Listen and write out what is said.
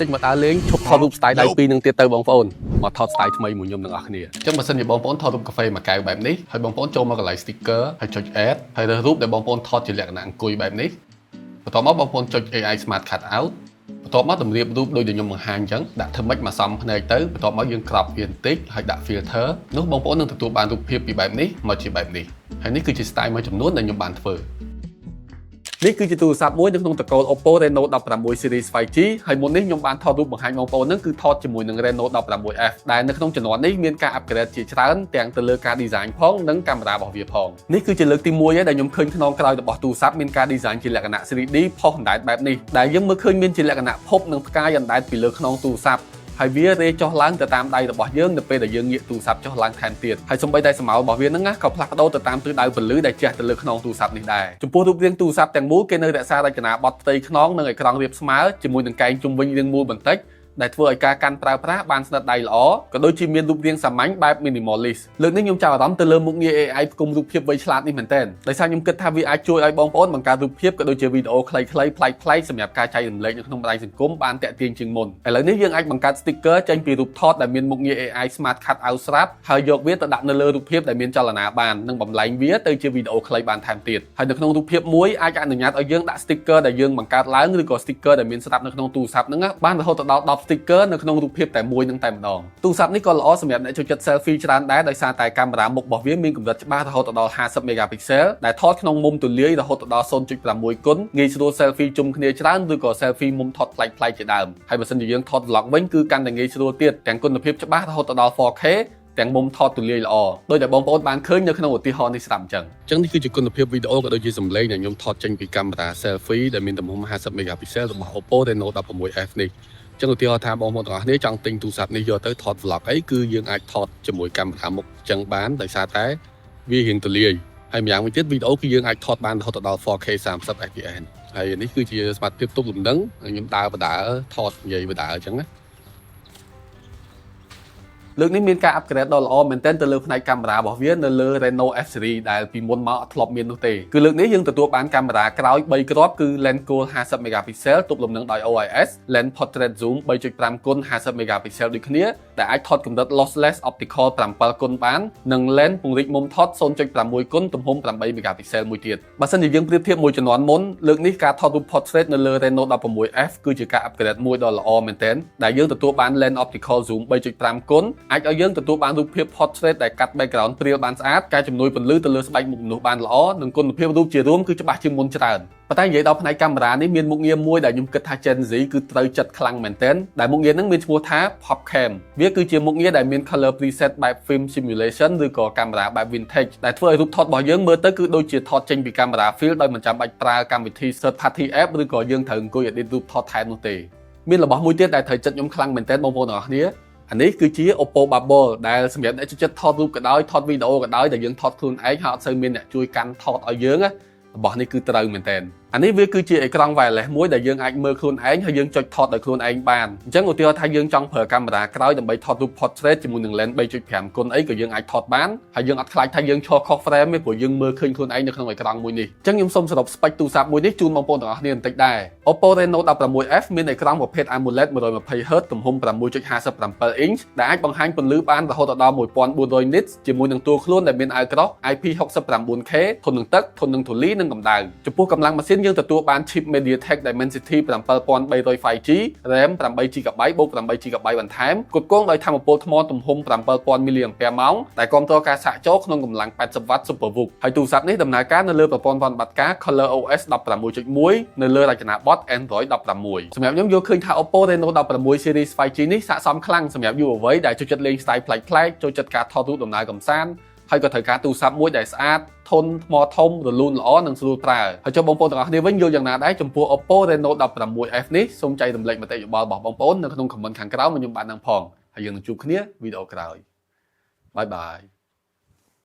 ចេញមកដើរលេងឈប់ថតរូបស្ទាយដៃពីរនឹងទៀតទៅបងប្អូនមកថតស្ទាយថ្មីមួយខ្ញុំទាំងអស់គ្នាអញ្ចឹងបើសិនជាបងប្អូនថតរូបកាហ្វេមួយកែវបែបនេះហើយបងប្អូនចូលមកកន្លែង sticker ហើយចុច add ហើយរើសរូបដែលបងប្អូនថតជាលក្ខណៈអង្គុយបែបនេះបន្ទាប់មកបងប្អូនចុច AI Smart Cut Out បន្ទាប់មកតម្រៀបរូបដូចដែលខ្ញុំបង្ហាញអញ្ចឹងដាក់ធ្វើម៉េចមកសំភ្នែកទៅបន្ទាប់មកយើងក្របវាបន្តិចហើយដាក់ filter នោះបងប្អូននឹងទទួលបានរូបភាពពីបែបនេះមកជាបែបនេះហើយនេះគឺជា style មួយចំនួនដែលខ្ញុំបានធ្វើនេះគឺជាទូរស័ព្ទមួយនៅក្នុងតកូល Oppo Reno 16 Series 5G ហើយមុននេះខ្ញុំបានថតរូបបង្ហាញបងប្អូនហ្នឹងគឺថតជាមួយនឹង Reno 16F ដែលនៅក្នុងជំនាន់នេះមានការ upgrade ជាច្រើនទាំងទៅលើការ design ផងនិងកាមេរ៉ារបស់វាផងនេះគឺជាលើកទី1ហើយដែលខ្ញុំឃើញក្នុងក្រោយរបស់ទូរស័ព្ទមានការ design ជាលក្ខណៈ 3D ផុសអណ្ដែតបែបនេះដែលយើងមើលឃើញមានជាលក្ខណៈភពនិងផ្កាយអណ្ដែតពីលើខ្នងទូរស័ព្ទហើយវារេចុះឡើងទៅតាមដៃរបស់យើងនៅពេលដែលយើងងាកទូរស័ព្ទចុះឡើងថែមទៀតហើយសូម្បីតែស្រមោលរបស់វាហ្នឹងក៏ផ្លាស់ប្ដូរទៅតាមទិសដៅពន្លឺដែលជះទៅលើខ្នងទូរស័ព្ទនេះដែរចំពោះរូបរាងទូរស័ព្ទទាំងមូលគេនៅរក្សារចនាបថផ្ទៃខ្នងនិងអេក្រង់រាបស្មើជាមួយនឹងកែងជុំវិញរាងមូលបន្តិចដែលធ្វើឲ្យការកាន់ប្រើប្រាស់បានស្និទ្ធដៃល្អក៏ដូចជាមានរូបរាងសាមញ្ញបែប minimalist លើកនេះខ្ញុំចាប់អារម្មណ៍ទៅលើមុខងារ AI ផ្គុំរូបភាពវៃឆ្លាតនេះមែនទែនដោយសារខ្ញុំគិតថាវាអាចជួយឲ្យបងប្អូនបង្កើតរូបភាពក៏ដូចជាវីដេអូខ្លីៗប្លែកៗសម្រាប់ការចែករំលែកនៅក្នុងបណ្ដាញសង្គមបានទាក់ទាញជាងមុនឥឡូវនេះយើងអាចបង្កើត sticker ចេញពីរូបថតដែលមានមុខងារ AI Smart Cut Out ស្រាប់ហើយយកវាទៅដាក់នៅលើរូបភាពដែលមានចលនាបាននិងបំលែងវាទៅជាវីដេអូខ្លីបានថែមទៀតហើយនៅក្នុងរូបភាពមួយអាចអនុញ្ញាតឲ្យយើងដាក់ sticker ដែលយើងបង្កើតឡើងឬក៏ sticker ដែលមានស្រាប់នៅក្នុងទូរស័ព្ទហ្នឹងបានរហូតដល់10 sticker នៅក្នុងរូបភាពតែមួយនឹងតែម្ដងទូរស័ព្ទនេះក៏ល្អសម្រាប់អ្នកចូលចិត្ត selfie ច្រើនដែរដោយសារតែកាមេរ៉ាមុខរបស់វាមានកម្រិតច្បាស់រហូតដល់50 megapixel ដែលថតក្នុងមុំទូលាយរហូតដល់ 0.6 គុណងាយស្រួល selfie ជុំគ្នាច្រើនឬក៏ selfie មុំថតប្លែកៗជាដើមហើយបើសិនជាយើងថត vlog វិញគឺកាន់តែងាយស្រួលទៀតទាំងគុណភាពច្បាស់រហូតដល់ 4K ទាំងមុំថតទូលាយល្អដោយតែបងប្អូនបានឃើញនៅក្នុងឧទាហរណ៍នេះស្រាប់អញ្ចឹងនេះគឺជាគុណភាពវីដេអូក៏ដូចជាសំឡេងដែលខ្ញុំថតចេញពីកាមេរ៉ា selfie ដែលមានទំហំ50 megapixel របស់ Oppo Reno 16F នេះចឹងឧទាហរណ៍ថាបងប្អូនទាំងអស់គ្នាចង់ទិញទូរស័ព្ទនេះយកទៅថត vlog អីគឺយើងអាចថតជាមួយកាមេរ៉ាមុខចឹងបានដោយសារតែវារៀងទូលាយហើយម្យ៉ាងវិញទៀតវីដេអូគឺយើងអាចថតបានរហូតដល់ 4K 30 fps ហើយនេះគឺជាសមត្ថភាពទប់លំនឹងខ្ញុំដើរបដើថតនិយាយបដើអញ្ចឹងណាលើកនេះមានការ upgrade ដ៏ល្អមែនទែនទៅលើផ្នែកកាមេរ៉ារបស់វានៅលើ Reno F series ដែលពីមុនមកអត់ធ្លាប់មាននោះទេគឺលើកនេះយើងទទួលបានកាមេរ៉ាក្រោយ3គ្រាប់គឺ lens gold 50 megapixel ទប់លំនឹងដោយ OIS lens portrait zoom 3.5 គុណ50 megapixel ដូចគ្នាដែលអាចថតកម្រិត lossless optical 7 គុណបាននិង lens ពង្រីកមុំថត 0.6 គុណទំហំ8 megapixel មួយទៀតបើសិនជាយើងប្រៀបធៀបមួយជំនាន់មុនលើកនេះការថតរូប portrait នៅលើ Reno 16F គឺជាការ upgrade មួយដ៏ល្អមែនទែនដែលយើងទទួលបាន lens optical zoom 3.5 គុណអាចឲ្យយើងទទួលបានរូបភាព portrait ដែលកាត់ background ព្រាលបានស្អាតការជំនួយពន្លឺទៅលើស្បែកមុខមនុស្សបានល្អនិងគុណភាពរូបជារួមគឺច្បាស់ជាងមុនច្រើនប៉ុន្តែនិយាយដល់ផ្នែកកាមេរ៉ានេះមានមុខងារមួយដែលខ្ញុំគិតថា Gen Z គឺត្រូវចិត្តខ្លាំងមែនទែនដែលមុខងារហ្នឹងមានឈ្មោះថា Pop Cam វាគឺជាមុខងារដែលមាន color preset បែប film simulation ឬក៏កាមេរ៉ាបែប vintage ដែលធ្វើឲ្យរូបថតរបស់យើងមើលទៅគឺដូចជាថតចេញពីកាមេរ៉ា film ដោយមិនចាំបាច់ប្រើកម្មវិធី third party app ឬក៏យើងត្រូវអង្គុយ edit រូបថតថែមនោះទេមានរបស់មួយទៀតដែលត្រូវចិត្តខ្ញុំខ្លាំងមែនទែនបងប្អូនទាំងអស់គ្នាអានេះគឺជា Oppo Bubble ដែលសម្រាប់អ្នកចូលចិត្តថតរូបក៏ដោយថតវីដេអូក៏ដោយដែលយើងថតខ្លួនឯងហើយអត់សូវមានអ្នកជួយកាន់ថតឲ្យយើងរបស់នេះគឺត្រូវមែនទែនអានេះវាគឺជាអេក្រង់ wireless មួយដែលយើងអាចមើលខ្លួនឯងហើយយើងចុចថតដោយខ្លួនឯងបានអញ្ចឹងឧទាហរណ៍ថាយើងចង់ប្រើកាមេរ៉ាក្រោយដើម្បីថតរូប portrait ជាមួយនឹង lens 3.5 គុណអីក៏យើងអាចថតបានហើយយើងអត់ខ្លាចថាយើងឈរខុស frame ទេព្រោះយើងមើលឃើញខ្លួនឯងនៅក្នុងអេក្រង់មួយនេះអញ្ចឹងខ្ញុំសូមសរុបស្ពេចទូរស័ព្ទមួយនេះជូនបងប្អូនទាំងអស់គ្នាបន្តិចដែរ Oppo Reno 16F មានអេក្រង់ប្រភេទ AMOLED 120Hz ទំហំ 6.57 inch ដែលអាចបង្ហាញពន្លឺបានរហូតដល់ 1400 nits ជាមួយនឹងតួខ្លួនដែលមានអាវក្រោះ IP69K ធន់នឹងទឹកធន់នឹងធូលីនិងកម្ដៅចំពោះកម្លាំងម៉ាស៊ីនយើងទទួលបាន chip MediaTek Dimensity 7300 5G RAM 8GB បូក 8GB បន្ថែមផ្គត់ផ្គង់ដោយថាមពលថ្មទំហំ 7000 mAh ដែលគាំទ្រការសាកចូលក្នុងកម្លាំង 80W SuperVOOC ហើយទូរស័ព្ទនេះដំណើរការនៅលើប្រព័ន្ធប្រតិបត្តិការ ColorOS 16.1 នៅលើរចនាបថ Android 16សម្រាប់ខ្ញុំយល់ឃើញថា Oppo Reno 16 Series 5G នេះស័ក្តិសមខ្លាំងសម្រាប់យុវវ័យដែលចូលចិត្តលេង style ប្លែកៗចូលចិត្តការថតរូបដំណើរកម្សាន្តហើយក៏ត្រូវការទូរស័ព្ទមួយដែលស្អាតធន់ថ្មធំរលូនល្អនិងស្រួលប្រើហើយចុះបងប្អូនទាំងអស់គ្នាវិញយល់យ៉ាងណាដែរចំពោះ Oppo Reno 16F នេះសូមចែករំលែកមតិយោបល់របស់បងប្អូននៅក្នុង comment ខាងក្រោមមកខ្ញុំបានដឹងផងហើយយើងនឹងជួបគ្នាវីដេអូក្រោយបាយបាយ